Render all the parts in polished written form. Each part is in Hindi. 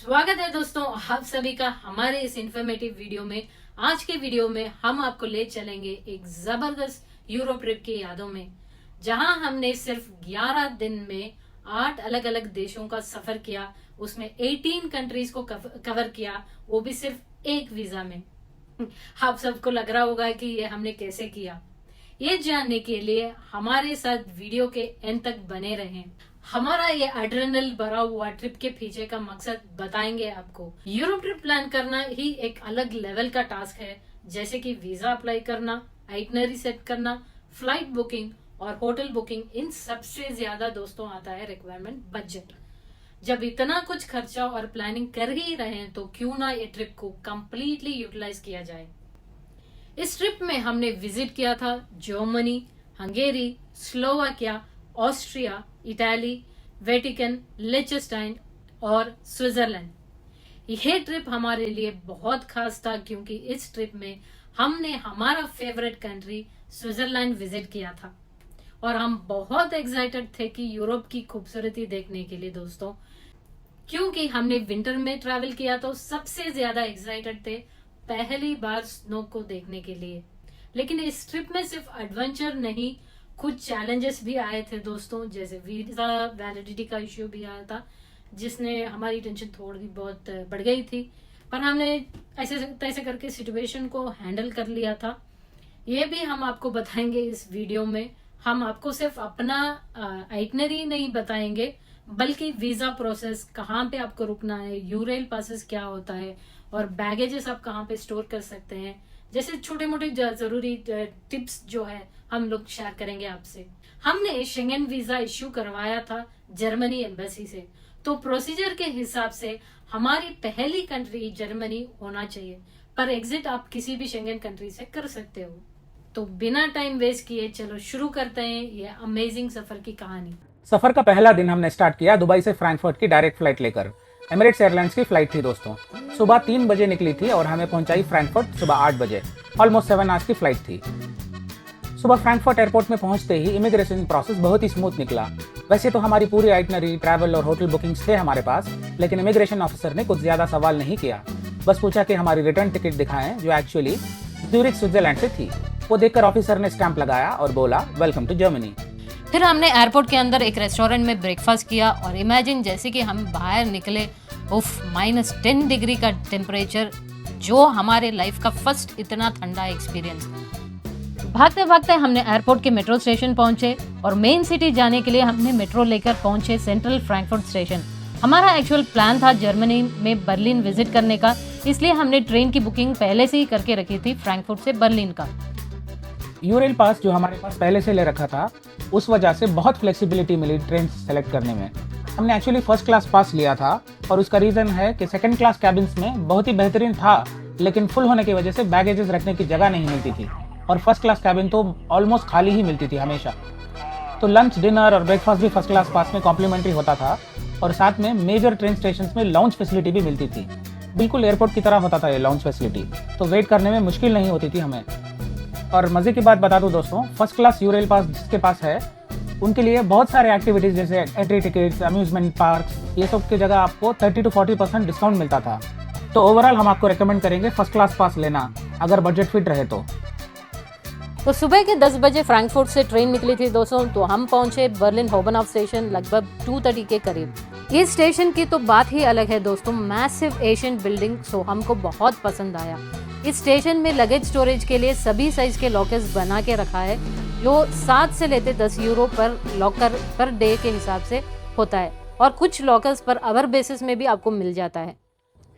स्वागत है दोस्तों आप सभी का हमारे इस इंफॉर्मेटिव वीडियो में। आज के वीडियो में हम आपको ले चलेंगे एक जबरदस्त यूरोप ट्रिप की यादों में, जहां हमने सिर्फ 11 दिन में 8 अलग अलग देशों का सफर किया। उसमें 18 कंट्रीज को कवर किया, वो भी सिर्फ एक वीजा में। आप सबको लग रहा होगा कि ये हमने कैसे किया। ये जानने के लिए हमारे साथ वीडियो के एंड तक बने रहें। हमारा ये एड्रेनल भरा हुआ ट्रिप के पीछे का मकसद बताएंगे आपको। यूरोप ट्रिप प्लान करना ही एक अलग लेवल का टास्क है, जैसे कि वीजा अप्लाई करना, आइटनरी सेट करना, फ्लाइट बुकिंग और होटल बुकिंग। इन सबसे ज्यादा दोस्तों आता है रिक्वायरमेंट बजट। जब इतना कुछ खर्चा और प्लानिंग कर ही रहे हैं तो क्यों ना ये ट्रिप को कंप्लीटली यूटिलाइज किया जाए। इस ट्रिप में हमने विजिट किया था Germany, Hungary, Slovakia, Austria, Italy, Vatican, लिechtenstein और स्विट्जरलैंड। यह ट्रिप हमारे लिए बहुत खास था क्योंकि इस ट्रिप में हमने हमारा फेवरेट कंट्री स्विट्जरलैंड विजिट किया था और हम बहुत एक्साइटेड थे कि यूरोप की खूबसूरती देखने के लिए दोस्तों। क्योंकि हमने विंटर में ट्रैवल किया तो सबसे ज्यादा एक्साइटेड थे पहली बार स्नो को देखने के लिए। लेकिन इस ट्रिप में सिर्फ एडवेंचर नहीं, कुछ चैलेंजेस भी आए थे दोस्तों, जैसे वीजा वैलिडिटी का इश्यू भी आया था, जिसने हमारी टेंशन थोड़ी बहुत बढ़ गई थी। पर हमने ऐसे तैसे करके सिचुएशन को हैंडल कर लिया था। ये भी हम आपको बताएंगे इस वीडियो में। हम आपको सिर्फ अपना आइटनरी नहीं बताएंगे, बल्कि वीजा प्रोसेस, कहाँ पे आपको रुकना है, यूरेल पासेस क्या होता है और बैगेजेस आप कहाँ पे स्टोर कर सकते हैं, जैसे छोटे मोटे जरूरी टिप्स जो है हम लोग शेयर करेंगे आपसे। हमने शेंगेन वीजा इश्यू करवाया था जर्मनी एम्बेसी से, तो प्रोसीजर के हिसाब से हमारी पहली कंट्री जर्मनी होना चाहिए, पर एग्जिट आप किसी भी शेंगेन कंट्री से कर सकते हो। तो बिना टाइम वेस्ट किए चलो शुरू करते हैं ये अमेजिंग सफर की कहानी। सफर का पहला दिन हमने स्टार्ट किया दुबई से फ्रैंकफर्ट की डायरेक्ट फ्लाइट लेकर। एमिरेट्स एयरलाइंस की फ्लाइट थी दोस्तों। सुबह 3 बजे निकली थी और हमें पहुंचाई फ्रैंकफर्ट सुबह 8 बजे। ऑलमोस्ट 7 आवर्स की फ्लाइट थी। सुबह फ्रैंकफर्ट एयरपोर्ट में पहुंचते ही इमिग्रेशन प्रोसेस बहुत ही स्मूथ निकला। वैसे तो हमारी पूरी आइटनरी, ट्रैवल और होटल बुकिंग्स थे हमारे पास, लेकिन इमिग्रेशन ऑफिसर ने कुछ ज्यादा सवाल नहीं किया। बस पूछा कि हमारी रिटर्न टिकट दिखाएं, जो एक्चुअली ज्यूरिख स्विट्जरलैंड से थी। वो देखकर ऑफिसर ने स्टैंप लगाया और बोला, वेलकम टू जर्मनी। फिर हमने एयरपोर्ट के अंदर एक रेस्टोरेंट में ब्रेकफास्ट किया और इमेजिन जैसे कि हम बाहर निकले, -10 डिग्री का टेम्परेचर, जो हमारे लाइफ का फर्स्ट इतना ठंडा एक्सपीरियंस। भागते भागते हमने एयरपोर्ट के मेट्रो स्टेशन पहुंचे और मेन सिटी जाने के लिए हमने मेट्रो लेकर पहुंचे सेंट्रल फ्रैंकफर्ट स्टेशन। हमारा एक्चुअल प्लान था जर्मनी में बर्लिन विजिट करने का, इसलिए हमने ट्रेन की बुकिंग पहले से ही करके रखी थी फ्रैंकफर्ट से बर्लिन का। यूरेल पास जो हमारे पास पहले से ले रखा था, उस वजह से बहुत फ्लेक्सिबिलिटी मिली ट्रेन सेलेक्ट करने में। हमने एक्चुअली फर्स्ट क्लास पास लिया था और उसका रीज़न है कि सेकंड क्लास कैबिन्स में बहुत ही बेहतरीन था, लेकिन फुल होने की वजह से बैगेजेस रखने की जगह नहीं मिलती थी और फर्स्ट क्लास कैबिन तो ऑलमोस्ट खाली ही मिलती थी हमेशा। तो लंच, डिनर और ब्रेकफास्ट भी फर्स्ट क्लास पास में कॉम्प्लीमेंट्री होता था और साथ में मेजर ट्रेन स्टेशन में लाउंज फैसिलिटी भी मिलती थी। बिल्कुल एयरपोर्ट की तरह होता था ये लाउंज फैसिलिटी, तो वेट करने में मुश्किल नहीं होती थी हमें। और मज़े की बात बता दूं दोस्तों, फर्स्ट क्लास यूरेल पास जिसके पास है, उनके लिए बहुत सारे एक्टिविटीज़ जैसे एंट्री टिकट्स, अम्यूजमेंट पार्क, ये सब की जगह आपको 30 to 40% डिस्काउंट मिलता था। तो ओवरऑल हम आपको रेकमेंड करेंगे फर्स्ट क्लास पास लेना, अगर बजट फिट रहे तो। सुबह के 10 बजे फ्रैंकफर्ट से ट्रेन निकली थी दोस्तों, तो हम पहुंचे बर्लिन होबनऑफ स्टेशन लगभग 2:30 के करीब। इस स्टेशन की तो बात ही अलग है दोस्तों, मैसिव एशियन बिल्डिंग, सो हमको बहुत पसंद आया। इस स्टेशन में लगेज स्टोरेज के लिए सभी साइज के लॉकर्स बना के रखा है, जो 7 से लेते 10 यूरो पर लॉकर पर डे के हिसाब से होता है और कुछ लॉकर्स पर आवर बेसिस में भी आपको मिल जाता है।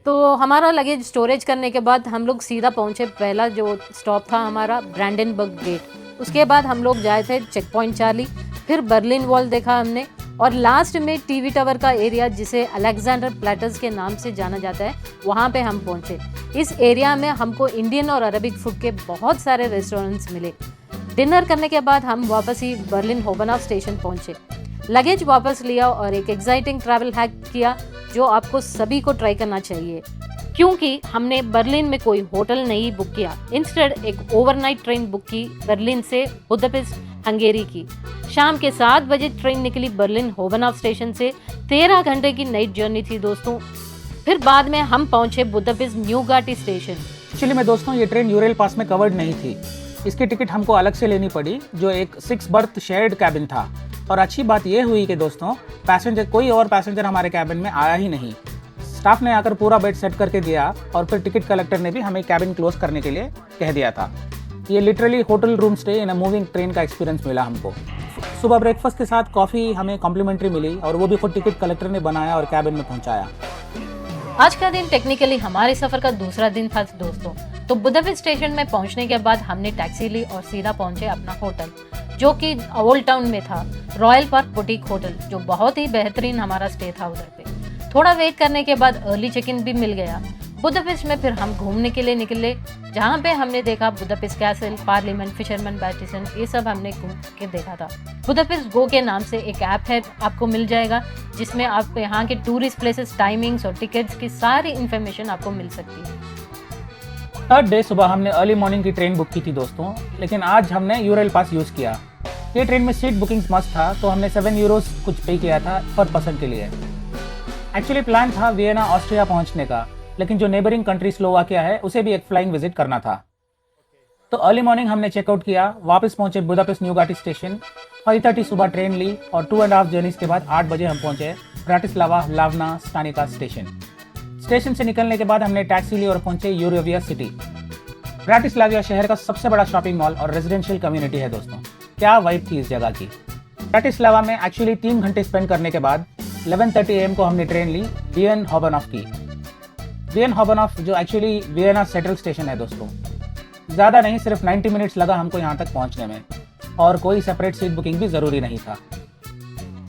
तो हमारा लगेज स्टोरेज करने के बाद हम लोग सीधा पहुंचे, पहला जो स्टॉप था हमारा ब्रांडेनबर्ग गेट। उसके बाद हम लोग जाए थे चेक पॉइंट चार्ली, फिर बर्लिन वॉल देखा हमने और लास्ट में टीवी टावर का एरिया, जिसे अलेक्जेंडर प्लेटर्स के नाम से जाना जाता है, वहाँ पे हम पहुँचे। इस एरिया में हमको इंडियन और अरबिक फूड के बहुत सारे रेस्टोरेंट्स मिले। डिनर करने के बाद हम वापस ही बर्लिन होबनऑफ स्टेशन पहुँचे, लगेज वापस लिया और एक एक्साइटिंग ट्रैवल हैक किया जो आपको सभी को ट्राई करना चाहिए। क्योंकि हमने बर्लिन में कोई होटल नहीं बुक किया, इंस्टेड एक ओवरनाइट ट्रेन बुक की बर्लिन से बुडापेस्ट, हंगेरी की। शाम के 7 बजे ट्रेन निकली बर्लिन होबनऑफ स्टेशन से। 13 घंटे की नाइट जर्नी थी दोस्तों। फिर बाद में हम पहुंचे बुदापेस्ट न्यू घाटी स्टेशन। एक्चुअली में दोस्तों ये ट्रेन यूरेल पास में कवर्ड नहीं थी, इसकी टिकट हमको अलग से लेनी पड़ी, जो एक 6 बर्थ शेयर्ड कैबिन था। और अच्छी बात ये हुई कि दोस्तों कोई और पैसेंजर हमारे कैबिन में आया ही नहीं। स्टाफ ने आकर पूरा बेड सेट करके दिया और फिर टिकट कलेक्टर ने भी हमें कैबिन क्लोज करने के लिए कह दिया था। ये literally hotel room stay in a moving train का एक्सपीरियंस मिला हमको। सुबह ब्रेकफास्ट के साथ कॉफ़ी हमें कॉम्प्लीमेंट्री मिली और वो भी खुद टिकट कलेक्टर ने बनाया और कैबिन में पहुंचाया। आज का दिन टेक्निकली हमारे सफर का दूसरा दिन था दोस्तों। तो बुदापेस्ट स्टेशन में पहुंचने के बाद हमने टैक्सी ली और सीधा पहुंचे अपना होटल, जो कि ओल्ड टाउन में था, रॉयल पार्क बुटीक होटल, जो बहुत ही बेहतरीन हमारा स्टे था उधर पे। थोड़ा वेट करने के बाद अर्ली चेक इन भी मिल गया। बुदापेस्ट में फिर हम घूमने के लिए निकले, जहाँ पे हमने देखा बुदापेस्ट कैसल, पार्लियामेंट, फिशरमैन बैटिसन, ये सब हमने घूम के देखा था। बुदापेस्ट गो के नाम से एक ऐप है, आपको मिल जाएगा, जिसमें आप यहाँ के टूरिस्ट प्लेसेस, टाइमिंग्स और टिकट्स की सारी इन्फॉर्मेशन आपको मिल सकती है। थर्ड डे सुबह हमने अर्ली मॉर्निंग की ट्रेन बुक की थी दोस्तों, लेकिन आज हमने यूरेल पास यूज़ किया। ये ट्रेन में सीट बुकिंग्स मस्त था, तो हमने 7 यूरोस कुछ पे किया था पर पर्सन के लिए। एक्चुअली प्लान था वियना ऑस्ट्रिया पहुंचने का, लेकिन जो नेबरिंग कंट्री स्लोवाकिया है उसे भी एक फ्लाइंग विजिट करना था। तो अर्ली मॉर्निंग हमने चेकआउट किया, वापस पहुंचे बुदापेस्ट न्यू घाटी स्टेशन। 5:30 सुबह ट्रेन ली और 2.5 जर्नीज के बाद 8 बजे हम पहुंचे ब्राटिस्लावा लावना स्टानिका स्टेशन। स्टेशन से निकलने के बाद हमने टैक्सी ली और पहुंचे यूरोविया सिटी। ब्राटिस्लाविया शहर का सबसे बड़ा शॉपिंग मॉल और रेजिडेंशियल कम्युनिटी है दोस्तों। क्या वाइब थी इस जगह की। ब्राटिस्लावा में एक्चुअली 3 घंटे स्पेंड करने के बाद 11:30 AM को हमने ट्रेन ली वियन हॉबनॉफ की। वियन हॉबनॉफ जो एक्चुअली वियना सेंट्रल स्टेशन है दोस्तों। ज़्यादा नहीं, सिर्फ 90 मिनट्स लगा हमको यहाँ तक पहुँचने में, और कोई सेपरेट सीट बुकिंग भी ज़रूरी नहीं था।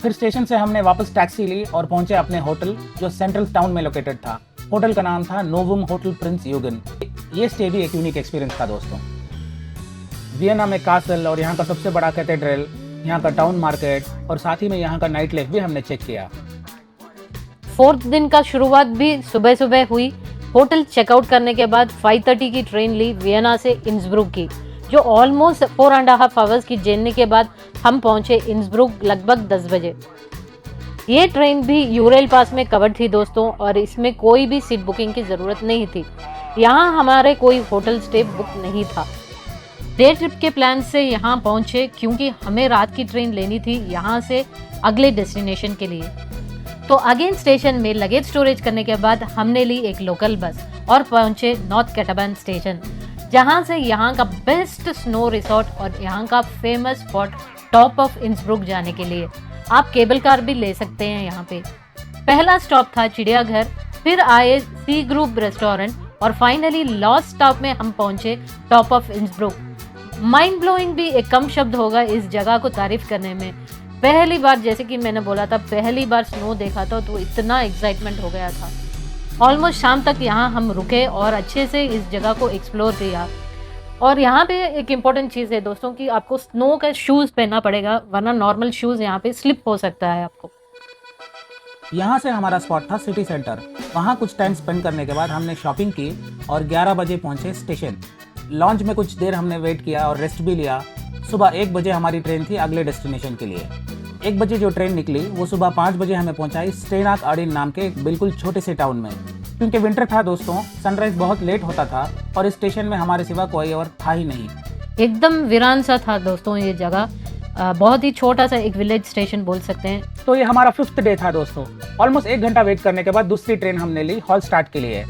फिर स्टेशन से हमने वापस टैक्सी ली और पहुंचे अपने होटल, जो सेंट्रल टाउन में लोकेटेड था। होटल का नाम था नोवुम होटल प्रिंस यूगन। ये स्टे भी एक यूनिक एक्सपीरियंस था दोस्तों। वियना में कासल और यहाँ का सबसे बड़ा कैथेड्रल, यहाँ का टाउन मार्केट और साथ ही में यहाँ का नाइट लाइफ भी हमने चेक किया। 4th दिन का शुरुआत भी सुबह सुबह हुई। होटल चेकआउट करने के बाद 5:30 की ट्रेन ली वियना से इंसब्रुक की, जो ऑलमोस्ट 4.5 आवर्स की जर्नी के बाद हम पहुंचे इंसब्रुक लगभग 10 बजे। ये ट्रेन भी यूरेल पास में कवर्ड थी दोस्तों, और इसमें कोई भी सीट बुकिंग की ज़रूरत नहीं थी। यहाँ हमारे कोई होटल स्टे बुक नहीं था। डे ट्रिप के प्लान से यहाँ पहुँचे, क्योंकि हमें रात की ट्रेन लेनी थी यहाँ से अगले डेस्टिनेशन के लिए। तो अगेन स्टेशन में लगेज स्टोरेज करने के बाद हमने ली एक लोकल बस और पहुँचे नॉर्थ कैटाबान स्टेशन, जहाँ से यहाँ का बेस्ट स्नो रिसोर्ट और यहाँ का famous spot top of Innsbruck जाने के लिए आप केबल कार भी ले सकते हैं। यहाँ पे पहला स्टॉप था चिड़ियाघर, फिर आए सी ग्रुप रेस्टोरेंट और फाइनली लास्ट स्टॉप में हम पहुँचे top of Innsbruck. Mind blowing भी एक कम शब्द होगा इस जगह को तारीफ करने में। पहली बार, जैसे कि मैंने बोला था, पहली बार स्नो देखा था तो इतना एक्साइटमेंट हो गया था। ऑलमोस्ट शाम तक यहाँ हम रुके और अच्छे से इस जगह को एक्सप्लोर किया। और यहाँ पे एक इम्पॉर्टेंट चीज़ है दोस्तों कि आपको स्नो का शूज़ पहनना पड़ेगा, वरना नॉर्मल शूज़ यहाँ पे स्लिप हो सकता है आपको। यहाँ से हमारा स्पॉट था सिटी सेंटर। वहाँ कुछ टाइम स्पेंड करने के बाद हमने शॉपिंग की और 11 बजे पहुँचे स्टेशन। लॉन्च में कुछ देर हमने वेट किया और रेस्ट भी लिया। सुबह 1 बजे हमारी ट्रेन थी अगले डेस्टिनेशन के लिए। 1 बजे जो ट्रेन निकली वो सुबह 5 बजे हमें पहुंचाई स्टेनाक आडिन नाम के एक बिल्कुल छोटे से टाउन में। क्योंकि विंटर था दोस्तों, सनराइज बहुत लेट होता था और इस स्टेशन में हमारे सिवा कोई और था ही नहीं। एकदम वीरान सा था दोस्तों ये जगह, बहुत ही छोटा सा एक विलेज स्टेशन बोल सकते हैं। तो ये हमारा 5th डे था दोस्तों। ऑलमोस्ट 1 घंटा वेट करने के बाद दूसरी ट्रेन हमने ली हॉलस्टार्ट के लिए।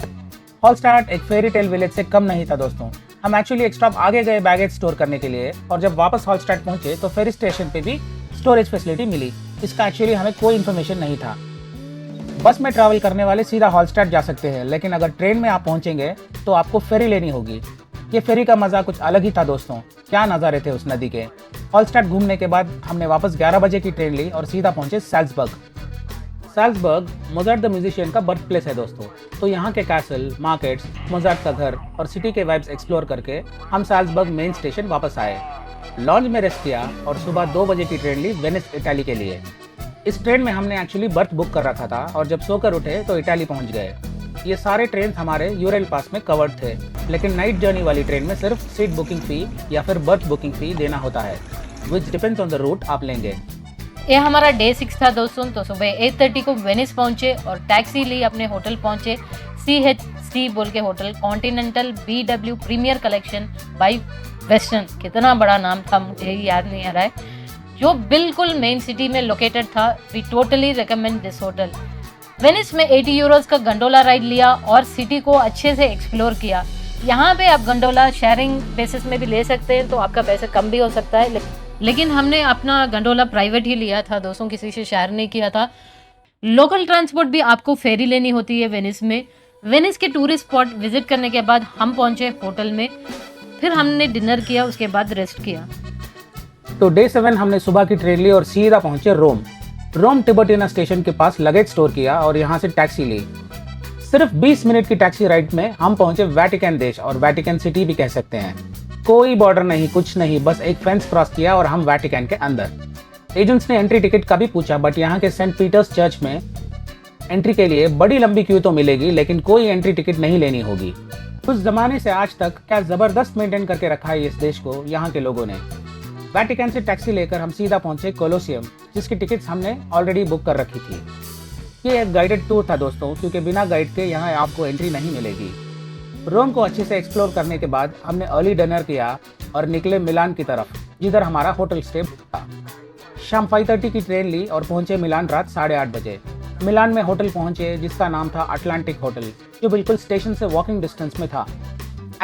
हॉलस्टार्ट एक फेरी टेल विलेज से कम नहीं था दोस्तों। हम एक्चुअली एक स्टॉप आगे गए बैगेज स्टोर करने के लिए, और जब वापस हॉलस्टार्ट पहुंचे तो फेरी स्टेशन पे भी स्टोरेज फैसिलिटी मिली। इसका एक्चुअली हमें कोई इन्फॉर्मेशन नहीं था। बस में ट्रैवल करने वाले सीधा हॉलस्टार्ट जा सकते हैं, लेकिन अगर ट्रेन में आप पहुंचेंगे तो आपको फेरी लेनी होगी। ये फेरी का मजा कुछ अलग ही था दोस्तों। क्या नज़ारे थे उस नदी के। हॉलस्टार्ट घूमने के बाद हमने वापस 11 बजे की ट्रेन ली और सीधा पहुंचे सैल्ज़बर्ग। सैल्ज़बर्ग मोज़ार्ट द म्यूजिशियन का बर्थ प्लेस है दोस्तों। तो यहाँ के कैसल, मार्केट्स, मोज़ार्ट का घर और सिटी के वाइब्स एक्सप्लोर करके हम सैल्ज़बर्ग मेन स्टेशन वापस आए। लॉन्च में रेस्ट किया और सुबह 2 बजे की ट्रेन ली वेनिस इटाली के लिए। इस ट्रेन में हमने एक्चुअली बर्थ बुक कर रखा था और जब सोकर उठे तो इटाली पहुंच गए। ये सारे ट्रेन हमारे यूरेल पास में कवर्ड थे, लेकिन नाइट जर्नी वाली ट्रेन में सिर्फ सीट बुकिंग फ़ी या फिर बर्थ बुकिंग फ़ी देना होता है, which depends on the route आप लेंगे। ये हमारा डे 6 था दोस्तों। तो सुबह 8:30 को वेनिस पहुंचे और टैक्सी ली, अपने होटल पहुंचे। CHC बोल के hotel, continental BW premier collection by Western, कितना बड़ा नाम था मुझे याद नहीं आ रहा है, जो बिल्कुल मेन सिटी में लोकेटेड था। We totally recommend this hotel. Venice में 80 यूरोज का गंडोला राइड लिया और सिटी को अच्छे से एक्सप्लोर किया। यहाँ पे आप गंडोला शेयरिंग बेसिस में भी ले सकते हैं, तो आपका पैसा कम भी हो सकता है, लेकिन हमने अपना गंडोला प्राइवेट ही लिया था दोस्तों, किसी से शेयर नहीं किया था। लोकल ट्रांसपोर्ट भी आपको फेरी लेनी होती है वेनिस में। वेनिस के टूरिस्ट स्पॉट विजिट करने के बाद हम पहुंचे होटल में, फिर हमने डिनर किया, उसके बाद रेस्ट किया। तो डे 7 हमने सुबह की ट्रेन ली और सीधा पहुंचे रोम टिबर्टिना स्टेशन के पास लगेज स्टोर किया और यहाँ से टैक्सी ली। सिर्फ 20 मिनट की टैक्सी राइड में हम पहुंचे वेटिकन देश, और वेटिकन सिटी भी कह सकते हैं। कोई बॉर्डर नहीं, कुछ नहीं, बस एक फेंस क्रॉस किया और हम वेटिकन के अंदर। एजेंट्स ने एंट्री टिकट का भी पूछा, बट यहाँ के सेंट पीटर्स चर्च में एंट्री के लिए बड़ी लंबी क्यू तो मिलेगी, लेकिन कोई एंट्री टिकट नहीं लेनी होगी। उस जमाने से आज तक क्या जबरदस्त मेंटेन करके रखा है इस देश को यहाँ के लोगों ने। वेटिकन से टैक्सी लेकर हम सीधा पहुंचे कोलोसियम, जिसकी टिकट्स हमने ऑलरेडी बुक कर रखी थी। ये एक गाइडेड टूर था दोस्तों, क्योंकि बिना गाइड के यहाँ आपको एंट्री नहीं मिलेगी। रोम को अच्छे से एक्सप्लोर करने के बाद हमने अर्ली डिनर किया और निकले मिलान की तरफ, जिधर हमारा होटल स्टे था। शाम 5:30 की ट्रेन ली और पहुंचे मिलान रात 8:30 बजे। मिलान में होटल पहुंचे जिसका नाम था अटलांटिक होटल, जो बिल्कुल स्टेशन से वॉकिंग डिस्टेंस में था।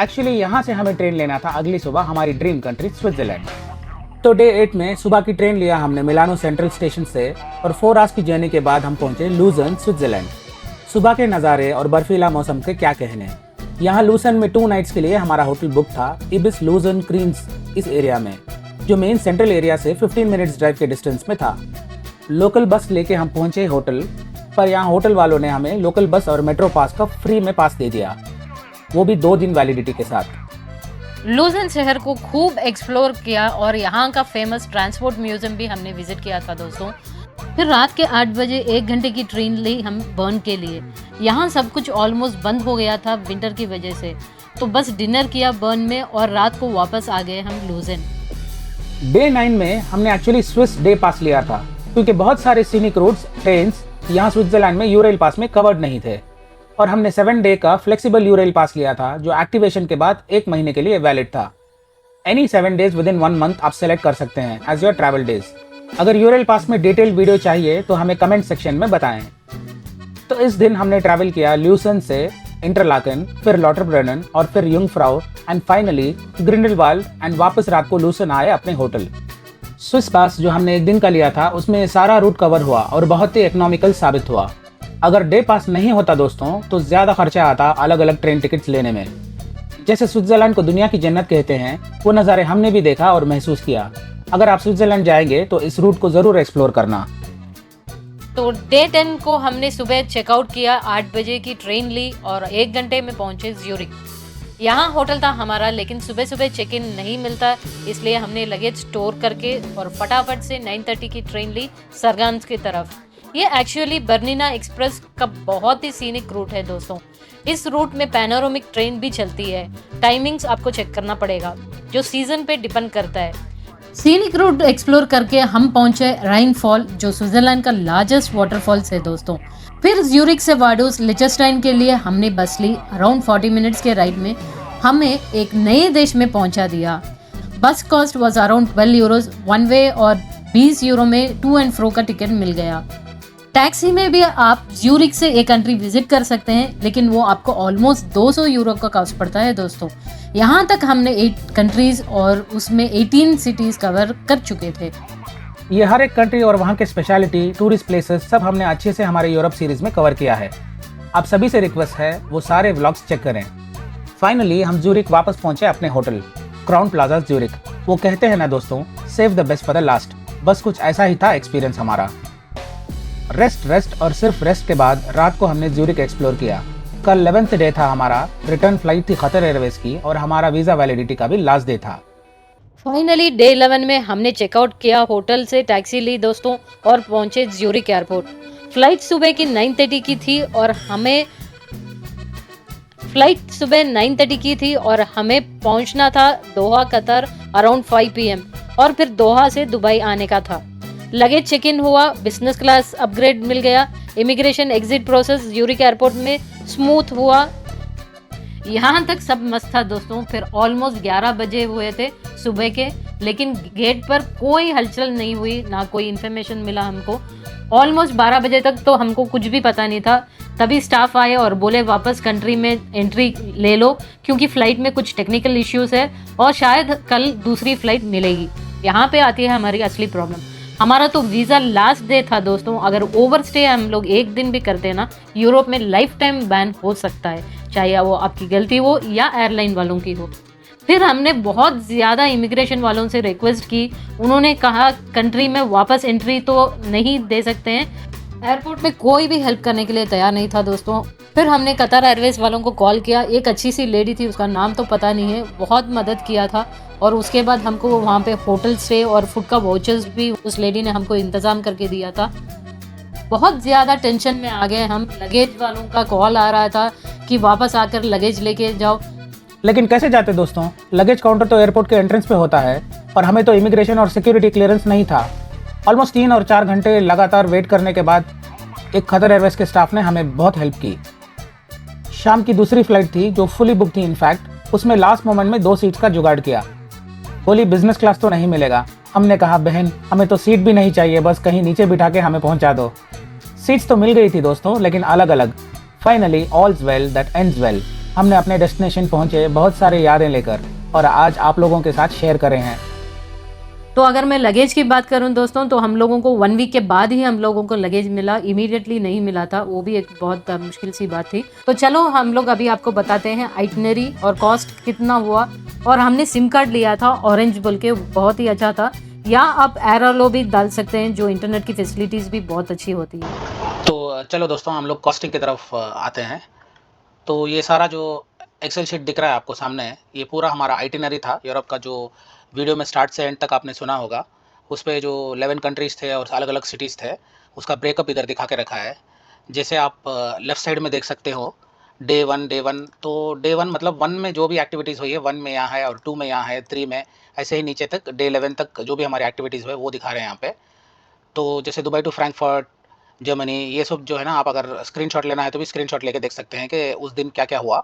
एक्चुअली यहाँ से हमें ट्रेन लेना था अगली सुबह हमारी ड्रीम कंट्री स्विट्जरलैंड। तो डे 8 में सुबह की ट्रेन लिया हमने मिलानो सेंट्रल स्टेशन से, और 4 आवर्स की जर्नी के बाद हम पहुंचे लूजर्न स्विट्जरलैंड। सुबह के नज़ारे और बर्फीला मौसम के क्या कहने। यहाँ लूजर्न में 2 नाइट्स के लिए हमारा होटल बुक था इबिस लूजर्न क्रीन्स इस एरिया में, जो मेन सेंट्रल एरिया से 15 मिनट्स ड्राइव के डिस्टेंस में था। लोकल बस लेके हम पहुंचे होटल, पर यहाँ होटल वालों ने हमें लोकल बस और मेट्रो पास का फ्री में पास दे दिया, वो भी 2 दिन वैलिडिटी के साथ। लूजर्न शहर को खूब एक्सप्लोर किया और यहाँ का फेमस ट्रांसपोर्ट म्यूजियम भी हमने विजिट किया था दोस्तों। फिर रात के 8 बजे 1 घंटे की ट्रेन ली हम बर्न के लिए। यहाँ सब कुछ ऑलमोस्ट बंद हो गया था विंटर की वजह से, तो बस डिनर किया बर्न में और रात को वापस आ गए हम लूजर्न। डे 9 में हमने एक्चुअली स्विस डे पास लिया था, क्योंकि बहुत सारे सीनिक रूट्स ट्रेन्स यहाँ स्विट्जरलैंड में यूरेल पास में कवर्ड नहीं थे, और हमने 7 डे का फ्लेक्सिबल यूरेल पास लिया था, जो एक्टिवेशन के बाद 1 महीने के लिए वैलिड था। Any 7 days with in 1 month आप सेलेक्ट कर सकते हैं एज योर ट्रैवल डेज। अगर यूरेल पास में डिटेल्ड वीडियो चाहिए तो हमें कमेंट सेक्शन में बताएं। तो इस दिन हमने ट्रैवल किया ल्यूसन से इंटरलाकन, फिर लॉटरब्रेनन और फिर Jungfrau and finally Grindelwald, and वापस रात को लूसन आए अपने होटल। स्विस पास जो हमने 1 दिन का लिया था उसमें सारा रूट कवर हुआ और बहुत ही इकोनॉमिकल साबित हुआ। अगर डे पास नहीं होता दोस्तों तो ज़्यादा खर्चा आता अलग अलग ट्रेन टिकट्स लेने में। जैसे स्विट्जरलैंड को दुनिया की जन्नत कहते हैं, वो नज़ारे हमने भी देखा और महसूस किया। अगर आप स्विट्जरलैंड जाएंगे तो इस रूट को ज़रूर एक्सप्लोर करना। तो डे 10 को हमने सुबह चेकआउट किया, 8 बजे की ट्रेन ली और 1 घंटे में पहुंचे ज्यूरिक। यहाँ होटल था हमारा, लेकिन सुबह सुबह चेक इन नहीं मिलता, इसलिए हमने लगेज स्टोर करके और फटाफट से 9:30 की ट्रेन ली सरगान्स की तरफ। ये एक्चुअली बर्निना एक्सप्रेस का बहुत ही सीनिक रूट है दोस्तों। इस रूट में पैनोरामिक ट्रेन भी चलती है। टाइमिंग्स आपको चेक करना पड़ेगा, जो सीजन पे डिपेंड करता है। सीनिक रूट एक्सप्लोर करके हम पहुंचे राइन फॉल, जो स्विट्जरलैंड का लार्जेस्ट वाटरफॉल्स है दोस्तों। फिर ज्यूरिक से वाडोस लिचेनस्टाइन के लिए हमने बस ली। अराउंड 40 मिनट्स के राइड में हमें एक नए देश में पहुंचा दिया। बस cost was around 12 euros one way और 20 यूरो में टू एंड फ्रो का टिकट मिल गया। टैक्सी में भी आप ज्यूरिक से एक कंट्री विजिट कर सकते हैं, लेकिन वो आपको ऑलमोस्ट 200 यूरो का कॉस्ट पड़ता है दोस्तों। यहाँ तक हमने 8 कंट्रीज और उसमें 18 सिटीज कवर कर चुके थे। ये हर एक कंट्री और वहाँ के स्पेशलिटी, टूरिस्ट प्लेसेस सब हमने अच्छे से हमारे यूरोप सीरीज में कवर किया है। आप सभी से रिक्वेस्ट है वो सारे व्लॉग्स चेक करें। फाइनली हम ज्यूरिक वापस पहुंचे अपने होटल क्राउन प्लाजा ज्यूरिक। वो कहते हैं ना दोस्तों, save the best for the last. बस कुछ ऐसा ही था एक्सपीरियंस हमारा। रेस्ट और सिर्फ रेस्ट के बाद रात को हमने ज्यूरिक एक्सप्लोर किया। कल 11th डे था हमारा। रिटर्न फ्लाइट थी कतर एयरवेज की और हमारा वीज़ा वैलिडिटी का भी लास्ट डे था। फाइनली डे 11 में हमने चेकआउट किया, होटल से टैक्सी ली दोस्तों और पहुंचे ज्यूरिक एयरपोर्ट। फ्लाइट सुबह की 9:30 की थी और हमें पहुंचना था दोहा कतर अराउंड 5 PM और फिर दोहा से दुबई आने का था। लगेज चेक इन हुआ, बिजनेस क्लास अपग्रेड मिल गया, immigration exit process uric airport में स्मूथ हुआ। यहाँ तक सब मस्त था दोस्तों। फिर ऑलमोस्ट 11 बजे हुए थे सुबह के, लेकिन गेट पर कोई हलचल नहीं हुई, ना कोई इन्फॉर्मेशन मिला हमको। ऑलमोस्ट 12 बजे तक तो हमको कुछ भी पता नहीं था। तभी स्टाफ आए और बोले वापस कंट्री में एंट्री ले लो, क्योंकि फ़्लाइट में कुछ टेक्निकल इश्यूज है और शायद कल दूसरी फ़्लाइट मिलेगी। यहाँ पे आती है हमारी असली प्रॉब्लम। हमारा तो वीज़ा लास्ट डे था दोस्तों। अगर ओवर स्टे हम लोग एक दिन भी करते हैं ना, यूरोप में लाइफ टाइम बैन हो सकता है, चाहे वो आपकी गलती हो या एयरलाइन वालों की हो। फिर हमने बहुत ज़्यादा इमिग्रेशन वालों से रिक्वेस्ट की। उन्होंने कहा कंट्री में वापस एंट्री तो नहीं दे सकते हैं। एयरपोर्ट में कोई भी हेल्प करने के लिए तैयार नहीं था दोस्तों। फिर हमने कतर एयरवेज वालों को कॉल किया। एक अच्छी सी लेडी थी, उसका नाम तो पता नहीं है, बहुत मदद किया था। और उसके बाद हमको वहाँ पे होटल स्टे और फूड का वाउचर्स भी उस लेडी ने हमको इंतज़ाम करके दिया था। बहुत ज़्यादा टेंशन में आ गए हम। लगेज वालों का कॉल आ रहा था कि वापस आकर लगेज लेके जाओ। लेकिन कैसे जाते दोस्तों? लगेज काउंटर तो एयरपोर्ट के एंट्रेंस पे होता है और हमें तो इमिग्रेशन और सिक्योरिटी क्लियरेंस नहीं था। ऑलमोस्ट 3 और 4 घंटे लगातार वेट करने के बाद एक कतर एयरवेज के स्टाफ ने हमें बहुत हेल्प की। शाम की दूसरी फ्लाइट थी जो फुली बुक थी। इनफैक्ट उसमें लास्ट मोमेंट में 2 सीट्स का जुगाड़ किया। बोली बिजनेस क्लास तो नहीं मिलेगा। हमने कहा बहन हमें तो सीट भी नहीं चाहिए, बस कहीं नीचे बिठा के हमें पहुंचा दो। सीट्स तो मिल गई थी दोस्तों, लेकिन अलग अलग। Finally all's well that ends well. हमने अपने डेस्टिनेशन पहुंचे बहुत सारे यादें लेकर, और आज आप लोगों के साथ शेयर कर रहे हैं। तो अगर मैं लगेज की बात करूं दोस्तों, तो हम लोगों को 1 वीक के बाद ही हम लोगों को लगेज मिला, इमीडिएटली नहीं मिला था। वो भी एक बहुत मुश्किल सी बात थी। तो चलो हम लोग अभी आपको बताते हैं आइटनरी और कॉस्ट कितना हुआ। और हमने सिम कार्ड लिया था ऑरेंज बोल के, बहुत ही अच्छा था। या आप एयरलो भी डाल सकते हैं, जो इंटरनेट की फैसिलिटीज़ भी बहुत अच्छी होती है। तो चलो दोस्तों हम लोग कॉस्टिंग की तरफ आते हैं। तो ये सारा जो एक्सेल शीट दिख रहा है आपको सामने, ये पूरा हमारा आइटिनरी था यूरोप का, जो वीडियो में स्टार्ट से एंड तक आपने सुना होगा। उस पे जो 11 कंट्रीज़ थे और अलग अलग सिटीज़ थे, उसका ब्रेकअप इधर दिखा के रखा है। जैसे आप लेफ़्ट साइड में देख सकते हो डे 1। तो डे 1 मतलब 1 में जो भी एक्टिविटीज़ हुई है, 1 में यहाँ है और 2 में यहाँ है, 3 में, ऐसे ही नीचे तक डे 11 तक जो भी हमारी एक्टिविटीज़ हुए वो दिखा रहे हैं यहाँ पे। तो जैसे दुबई टू फ्रैंकफर्ट जर्मनी, ये सब जो है ना, आप अगर स्क्रीनशॉट लेना है तो भी स्क्रीनशॉट लेके देख सकते हैं कि उस दिन क्या क्या हुआ।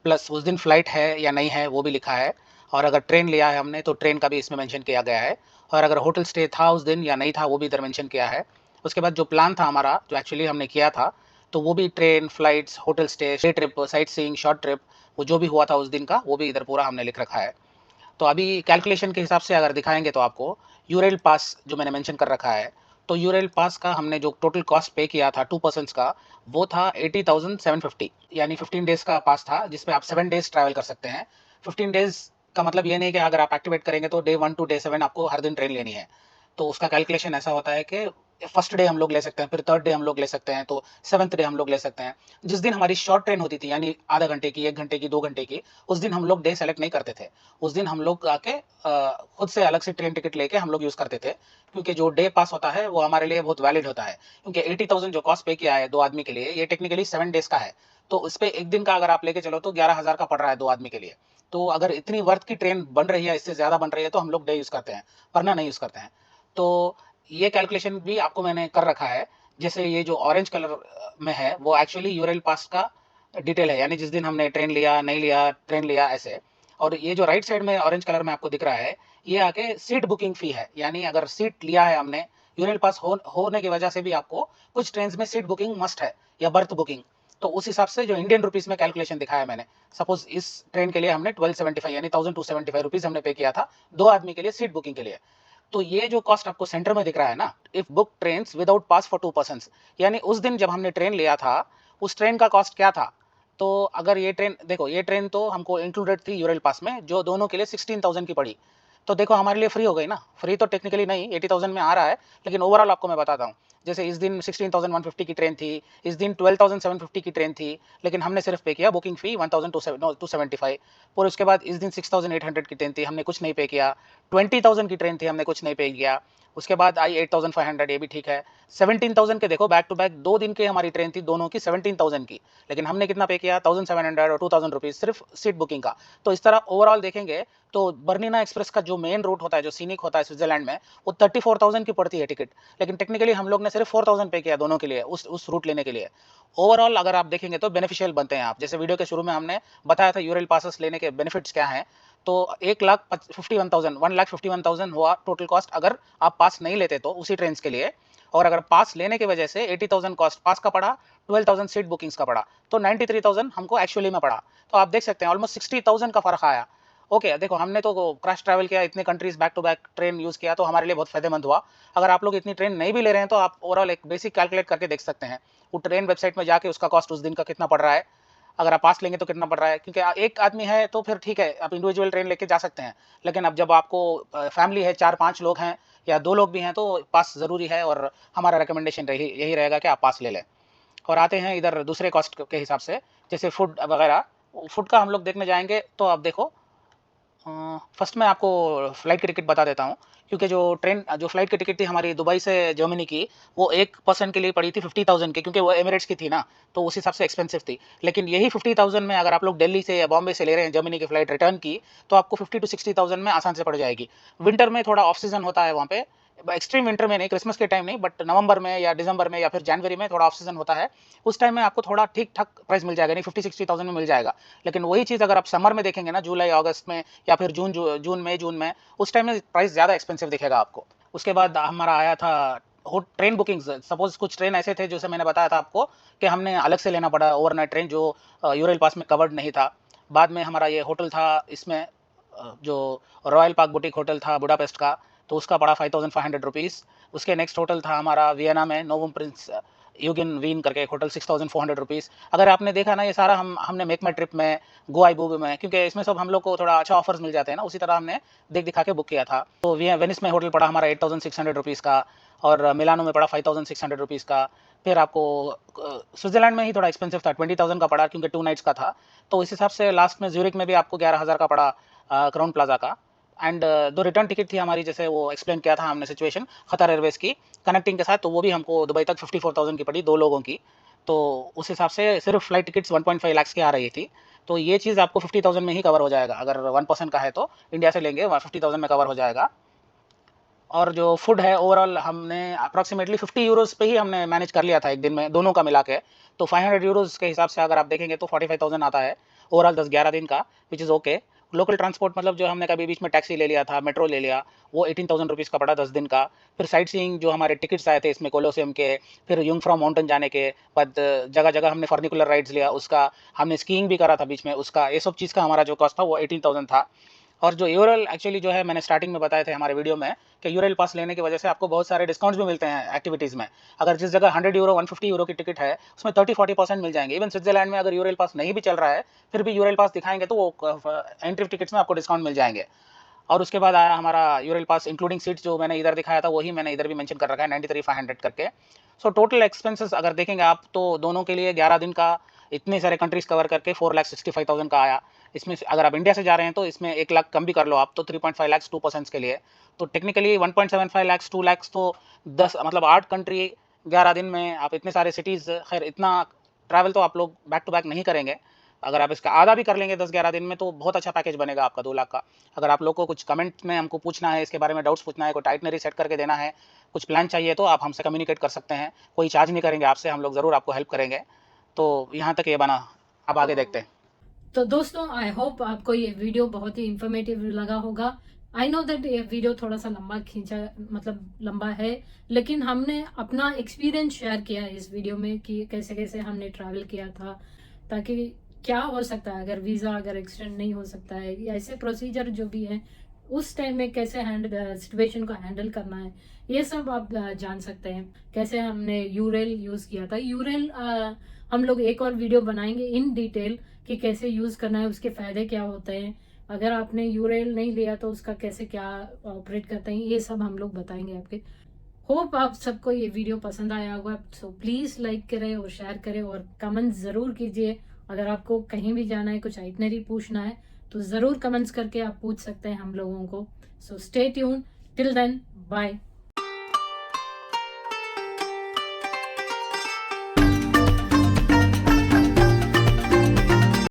प्लस उस दिन फ़्लाइट है या नहीं है वो भी लिखा है। और अगर ट्रेन लिया है हमने तो ट्रेन का भी इसमें मेंशन किया गया है। और अगर होटल स्टे था उस दिन या नहीं था वो भी इधर मेंशन किया है। उसके बाद जो प्लान था हमारा, जो एक्चुअली हमने किया था, तो वो भी train, flights, hotel stay, day trip, sight seeing, short trip, वो जो भी हुआ था उस दिन का, वो भी इधर पूरा हमने लिख रखा है। तो अभी कैलकुलेशन के हिसाब से अगर दिखाएंगे तो आपको यूरेल पास जो मैंने मेंशन कर रखा है, तो यूरेल पास का हमने जो टोटल कॉस्ट पे किया था 2 पर्सन्स का, वो था 80,750, यानी 15 डेज़ का पास था, जिसमें आप 7 डेज़ ट्रैवल कर सकते हैं। 15 डेज़ का मतलब ये नहीं कि अगर आप एक्टिवेट करेंगे तो डे 1 टू डे 7 आपको हर दिन ट्रेन लेनी है। तो उसका कैलकुलेशन ऐसा होता है कि फर्स्ट डे हम लोग ले सकते हैं, फिर थर्ड डे हम लोग ले सकते हैं, तो सेवंथ डे हम लोग ले सकते हैं। जिस दिन हमारी शॉर्ट ट्रेन होती थी, यानी आधा घंटे की, 1 घंटे की, 2 घंटे की, उस दिन हम लोग डे सेलेक्ट नहीं करते थे। उस दिन हम लोग आके खुद से अलग से ट्रेन टिकट लेके हम लोग यूज़ करते थे, क्योंकि जो डे पास होता है वो हमारे लिए बहुत वैलिड होता है। क्योंकि 80,000 जो कॉस्ट पे किया है 2 आदमी के लिए, ये टेक्निकली 7 डेज़ का है। तो उस पे 1 दिन का अगर आप लेके चलो तो 11,000 का पड़ रहा है 2 आदमी के लिए। तो अगर इतनी वर्थ की ट्रेन बन रही है, इससे ज़्यादा बन रही है, तो हम लोग डे यूज़ करते हैं, वरना नहीं यूज़ करते हैं। तो ये कैलकुलेशन भी आपको मैंने कर रखा है। जैसे ये जो ऑरेंज कलर में है, वो एक्चुअली यूरेल पास का डिटेल है, यानी जिस दिन हमने ट्रेन लिया, नहीं लिया, ट्रेन लिया, ऐसे। और ये जो राइट साइड में ऑरेंज कलर में आपको दिख रहा है, ये आके सीट बुकिंग फ़ी है, यानी अगर सीट लिया है हमने, यूरेल पास होने की वजह से भी आपको कुछ ट्रेन्स में सीट बुकिंग मस्ट है, या बर्थ बुकिंग। तो उस हिसाब से जो इंडियन रुपीस में कैलकुलेशन दिखाया है मैंने, सपोज इस ट्रेन के लिए हमने 1275 यानी 1275 रुपीस हमने पे किया था 2 आदमी के लिए सीट बुकिंग के लिए। तो ये जो कॉस्ट आपको सेंटर में दिख रहा है ना, if book trains without pass for 2 persons, यानी उस दिन जब हमने ट्रेन लिया था, उस ट्रेन का कॉस्ट क्या था। तो अगर ये ट्रेन देखो, ये ट्रेन तो हमको इंक्लूडेड थी यूरेल पास में, जो दोनों के लिए 16,000 की पड़ी। तो देखो हमारे लिए फ्री हो गई ना। फ्री तो टेक्निकली नहीं, 80,000 में आ रहा है, लेकिन ओवरऑल आपको मैं बताता हूँ। जैसे इस दिन 16,150 की ट्रेन थी, इस दिन 12,750 की ट्रेन थी, लेकिन हमने सिर्फ पे किया बुकिंग फ़ी 1,275। और उसके बाद इस दिन 6,800 की ट्रेन थी, हमने कुछ नहीं पे किया। 20,000 की ट्रेन थी, हमने कुछ नहीं पे किया। उसके बाद आई 8500, ये भी ठीक है। 17,000 के देखो बैक टू बैक 2 दिन की हमारी ट्रेन थी, दोनों की 17,000 की, लेकिन हमने कितना पे किया 1700 और 2000 रुपीज़ सिर्फ सीट बुकिंग का। तो इस तरह ओवरऑल देखेंगे तो बर्निना एक्सप्रेस का जो मेन रूट होता है, जो सीनिक होता है स्विट्जरलैंड में, वो 34,000 की पड़ती है टिकट, लेकिन टेक्निकली हम लोग ने सिर्फ 4,000 पे किया दोनों के लिए, उस रूट लेने के लिए। ओवरऑल अगर आप देखेंगे तो बेनिफिशियल बनते हैं आप। जैसे वीडियो के शुरू में हमने बताया था यूरल पासेस लेने के बेनिफिट्स क्या हैं, तो 1,51,000 हुआ टोटल कॉस्ट अगर आप पास नहीं लेते तो उसी ट्रेन के लिए, और अगर पास लेने की वजह से 80,000 कॉस्ट पास का पड़ा, 12,000 सीट बुकिंग्स का पड़ा, तो 93,000 हमको एक्चुअली में पड़ा। तो आप देख सकते हैं ऑलमोस्ट 60,000 का फर्क आया। ओके देखो हमने तो क्रश ट्रैवल किया, इतने countries back to back train use किया, तो हमारे लिए बहुत फायदेमंद हुआ। अगर आप लोग इतनी ट्रेन नहीं भी ले रहे हैं तो आप ओवरऑल एक बेसिक कैलकुलेट करके देख सकते हैं, वो ट्रेन वेबसाइट में जाके उसका कॉस्ट उस दिन का कितना पड़ रहा है, अगर आप पास लेंगे तो कितना पड़ रहा है, क्योंकि एक आदमी है तो फिर ठीक है आप इंडिविजुअल ट्रेन लेके जा सकते हैं, लेकिन अब जब आपको फैमिली है 4-5 लोग हैं या 2 लोग भी हैं तो पास ज़रूरी है, और हमारा रिकमेंडेशन यही रहेगा कि आप पास ले लें। और आते हैं इधर दूसरे कॉस्ट के हिसाब से, जैसे फूड वगैरह। फूड का हम लोग देखने जाएंगे तो आप देखो फर्स्ट मैं आपको फ़्लाइट की टिकट बता देता हूँ, क्योंकि जो फ़्लाइट की टिकट थी हमारी दुबई से जर्मनी की, वो एक पर्सन के लिए पड़ी थी 50,000 की, क्योंकि वो एमिरेट्स की थी ना, तो उस हिसाब से एक्सपेंसिव थी। लेकिन यही 50,000 में अगर आप लोग दिल्ली से या बॉम्बे से ले रहे हैं जर्मनी की फ़्लाइट रिटर्न की, तो आपको 50 to 60,000 में आसान से पड़ जाएगी। विंटर में थोड़ा ऑफ सीज़न होता है वहाँ पे, एक्सट्रीम विंटर में नहीं, क्रिसमस के टाइम नहीं, बट नवंबर में या दिसंबर में या फिर जनवरी में थोड़ा ऑफ सीज़न होता है, उस टाइम में आपको थोड़ा ठीक-ठाक प्राइस मिल जाएगा, नहीं 50-60,000 में मिल जाएगा। लेकिन वही चीज़ अगर आप समर में देखेंगे ना, जुलाई अगस्त में या फिर जून में, उस टाइम में प्राइस ज़्यादा एक्सपेंसिव दिखेगा आपको। उसके बाद हमारा आया था ट्रेन बुकिंग्स। सपोज़ कुछ ट्रेन ऐसे थे जैसे मैंने बताया था आपको कि हमने अलग से लेना पड़ा ओवरनाइट ट्रेन, जो यूरल पास में कवर्ड नहीं था। बाद में हमारा ये होटल था, इसमें जो रॉयल पार्क बुटीक होटल था बुडापेस्ट का, तो उसका पड़ा 5,500 रुपीज़। उसके नेक्स्ट होटल था हमारा वियना में नोवम प्रिंस यूगिन वीन करके एक होटल, 6,400 रुपीज़। अगर आपने देखा ना ये सारा हमने मेक माई ट्रिप में, गो आई बूबी में, क्योंकि इसमें सब हम लोग को थोड़ा अच्छा ऑफर्स मिल जाते हैं ना, उसी तरह हमने देख दिखा के बुक किया था। तो वेनिस में होटल पड़ा हमारा 8,600 रुपीज़ का, और मिलानो में पड़ा 5,600 रुपीज़ का। फिर आपको स्विट्ज़रलैंड में ही थोड़ा एक्सपेंसिव था, 20,000 का पड़ा, क्योंकि 2 नाइट्स का था। तो इस हिसाब से लास्ट में ज्यूरिक में भी आपको 11,000 का पड़ा क्राउन प्लाजा का। एंड 2 रिटर्न टिकट थी हमारी, जैसे वो एक्सप्लेन किया था हमने सिचुएशन कतर एयरवेज़ की कनेक्टिंग के साथ, तो वो भी हमको दुबई तक 54,000 की पड़ी 2 लोगों की। तो उस हिसाब से सिर्फ फ्लाइट टिकट्स 1.5 लाख की आ रही थी। तो ये चीज़ आपको 50,000 में ही कवर हो जाएगा, अगर 1 पर्सन का है तो इंडिया से लेंगे 50,000 में कवर हो जाएगा। और जो फूड है ओवरऑल हमने अप्रॉक्सीमेटली 50 यूरोज़ पे ही हमने मैनेज कर लिया था एक दिन में, दोनों का मिला के। तो 500 यूरोज़ के हिसाब से अगर आप देखेंगे तो 45,000 आता है ओवरऑल 10-11 दिन का, which is okay. Local transport मतलब जो हमने कभी बीच में टैक्सी ले लिया था, मेट्रो ले लिया, वो 18,000 रुपीज़ का पड़ा 10 दिन का। फिर साइट सीइंग जो हमारे टिकट्स आए थे इसमें कोलोसियम के, फिर युंगफ्राउ माउंटेन जाने के बाद जगह-जगह हमने फर्निकुलर राइड्स लिया उसका, हमने स्कीइंग भी करा था बीच में उसका, ये सब चीज़ का हमारा जो कॉस्ट था वो 18,000 था। और जो यूरल एक्चुअली जो है मैंने स्टार्टिंग में बताए थे हमारे वीडियो में कि यूरल पास लेने की वजह से आपको बहुत सारे डिस्काउंट्स भी मिलते हैं एक्टिविटीज़ में। अगर जिस जगह 100 यूरो 150 यूरो की टिकट है उसमें 30-40% मिल जाएंगे। इवन स्विट्जरलैंड में अगर यूरल पास नहीं भी चल रहा है फिर भी यूरल पास दिखाएंगे तो वो एंट्री टिकट्स में आपको डिस्काउंट मिल जाएंगे। और उसके बाद आया हमारा यूरल पास इंक्लूडिंग सीट्स, जो मैंने इधर दिखाया था वही मैंने इधर भी मेंशन कर रखा है 93,500 करके। सो टोटल एक्सपेंसेस अगर देखेंगे आप तो दोनों के लिए 11 दिन का इतने सारे कंट्रीज कवर करके 4,65,000 का आया। इसमें अगर आप इंडिया से जा रहे हैं तो इसमें 1 लाख कम भी कर लो आप, तो 3.5 लाख 2 पर्सन्स के लिए, तो टेक्निकली 1.75 लाख 2 लाख, तो 10 मतलब 8 कंट्री 11 दिन में आप इतने सारे सिटीज़। खैर इतना ट्रैवल तो आप लोग बैक टू बैक नहीं करेंगे, अगर आप इसका आधा भी कर लेंगे 10-11 दिन में तो बहुत अच्छा पैकेज बनेगा आपका 2 लाख का। अगर आप लोग को कुछ कमेंट में हमको पूछना है, इसके बारे में डाउट्स पूछना है, कोई आइटनरी सेट करके देना है, कुछ प्लान चाहिए तो आप हमसे कम्युनिकेट कर सकते हैं। कोई चार्ज नहीं करेंगे आपसे, हम लोग ज़रूर आपको हेल्प करेंगे। तो यहाँ तक ये बना, अब आगे देखते हैं। तो दोस्तों आई होप आपको ये वीडियो बहुत ही इंफॉर्मेटिव लगा होगा। आई नो दैट ये वीडियो थोड़ा सा लंबा खींचा, मतलब लंबा है, लेकिन हमने अपना एक्सपीरियंस शेयर किया है इस वीडियो में कि कैसे कैसे हमने ट्रैवल किया था, ताकि क्या हो सकता है अगर वीज़ा अगर एक्सटेंड नहीं हो सकता है, या ऐसे प्रोसीजर जो भी है उस टाइम में कैसे सिचुएशन को हैंडल करना है, ये सब आप जान सकते हैं। कैसे हमने यूरेल यूज़ किया था, यूरेल हम लोग एक और वीडियो बनाएंगे इन डिटेल कि कैसे यूज़ करना है, उसके फ़ायदे क्या होते हैं, अगर आपने यूरेल नहीं लिया तो उसका कैसे क्या ऑपरेट करते हैं, ये सब हम लोग बताएंगे आपके। होप आप सबको ये वीडियो पसंद आया होगा। सो प्लीज़ लाइक करें और शेयर करें और कमेंट ज़रूर कीजिए। अगर आपको कहीं भी जाना है, कुछ आइटनरी पूछना है तो ज़रूर कमेंट्स करके आप पूछ सकते हैं हम लोगों को। So stay tuned, till then bye.